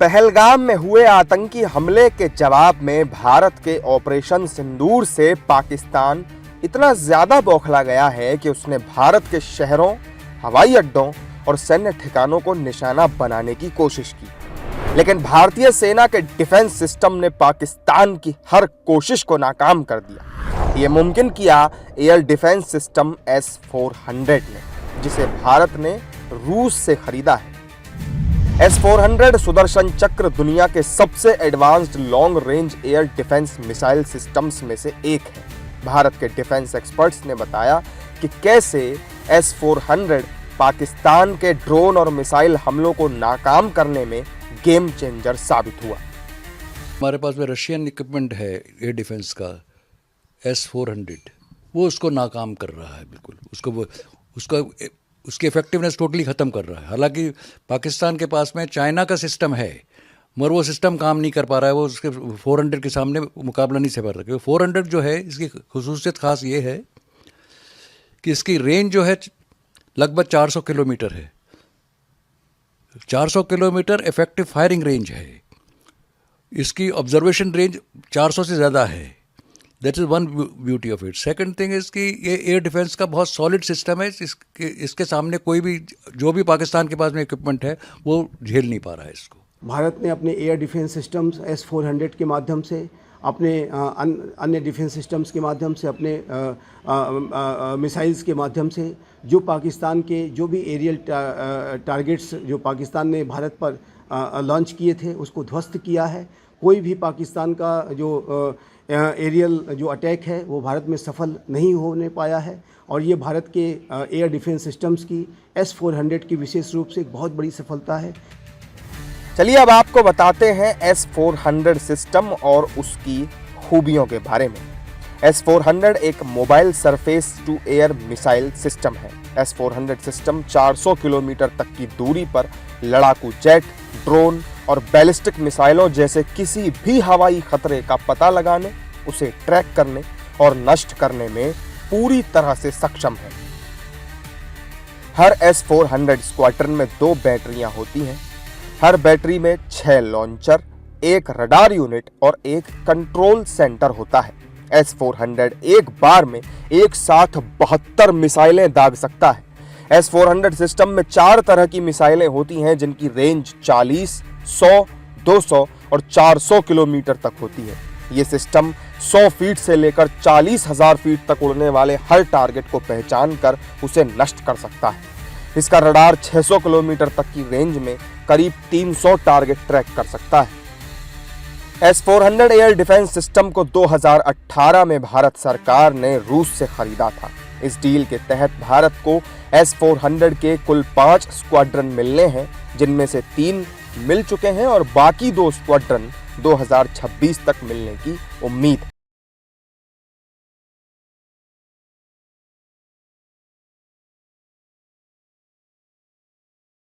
पहलगाम में हुए आतंकी हमले के जवाब में भारत के ऑपरेशन सिंदूर से पाकिस्तान इतना ज्यादा बौखला गया है कि उसने भारत के शहरों, हवाई अड्डों और सैन्य ठिकानों को निशाना बनाने की कोशिश की। लेकिन भारतीय सेना के डिफेंस सिस्टम ने पाकिस्तान की हर कोशिश को नाकाम कर दिया। ये मुमकिन किया एयर डिफेंस सिस्टम S-400 ने, जिसे भारत ने रूस से खरीदा है। S-400 सुदर्शन चक्र दुनिया के सबसे advanced long range air defence missile systems में से एक है। भारत के डिफेंस एक्सपर्ट्स ने बताया कि कैसे S-400 पाकिस्तान के ड्रोन और मिसाइल हमलों को नाकाम करने में गेम चेंजर साबित हुआ। हमारे पास में रशियन इक्विपमेंट है एयर डिफेंस का S-400, वो उसको नाकाम कर रहा है। बिल्कुल उसकी इफेक्टिवनेस टोटली ख़त्म कर रहा है। हालांकि पाकिस्तान के पास में चाइना का सिस्टम है, मगर वो सिस्टम काम नहीं कर पा रहा है। वो उसके 400 के सामने मुकाबला नहीं से पा रहा, क्योंकि 400 जो है इसकी खुसूसियत खास ये है कि इसकी रेंज जो है लगभग 400 किलोमीटर है। 400 किलोमीटर इफेक्टिव फायरिंग रेंज है। इसकी ऑब्जर्वेशन रेंज 400 से ज़्यादा है। That is one beauty of it. Second thing is कि ये एयर डिफेंस का बहुत सॉलिड सिस्टम है। इसके सामने कोई भी जो भी पाकिस्तान के पास में इक्विपमेंट है वो झेल नहीं पा रहा है इसको। भारत ने अपने एयर डिफेंस सिस्टम्स S-400 के माध्यम से, अपने अन्य डिफेंस सिस्टम्स के माध्यम से, अपने मिसाइल्स के माध्यम से जो पाकिस्तान के जो भी एरियल टारगेट्स जो पाकिस्तान ने भारत पर लॉन्च किए थे उसको ध्वस्त किया है। कोई भी पाकिस्तान का जो एरियल जो अटैक है वो भारत में सफल नहीं होने पाया है। और ये भारत के एयर डिफेंस सिस्टम्स की S-400 की विशेष रूप से एक बहुत बड़ी सफलता है। चलिए अब आपको बताते हैं S-400 सिस्टम और उसकी खूबियों के बारे में। S-400 एक mobile surface to air missile system है। S-400 सिस्टम 400 किलोमीटर तक की दूरी पर लड़ाकू जेट, ड्रोन और बैलिस्टिक मिसाइलों जैसे किसी भी हवाई खतरे का पता लगाने, उसे ट्रैक करने और नष्ट करने में पूरी तरह से सक्षम है। हर S-400 स्क्वाड्रन में 2 बैटरियां होती हैं। हर बैटरी में 6 लॉन्चर, 1 रडार यूनिट और 1 कंट्रोल सेंटर होता है। S-400 एक बार में एक साथ 72 मिसाइलें दाग सकता है। S-400 सिस्टम में 4 तरह की मिसाइलें होती हैं जिनकी रेंज 40, 100, 200 और 400 किलोमीटर तक होती है। ये सिस्टम 100 फीट से लेकर 40,000 फीट तक उड़ने वाले हर टारगेट को पहचान कर उसे नष्ट कर सकता है। इसका रडार 600 किलोमीटर तक की रेंज में करीब 300 टारगेट ट्रैक कर सकता है। S-400 एयर डिफेंस सिस्टम को 2018 में भारत सरकार ने रूस से खरीदा था। इस डील के तहत भारत को S-400 के कुल 5 स्क्वाड्रन मिलने हैं, जिनमें से 3 मिल चुके हैं और बाकी 2 स्क्वाड्रन 2026 तक मिलने की उम्मीद है।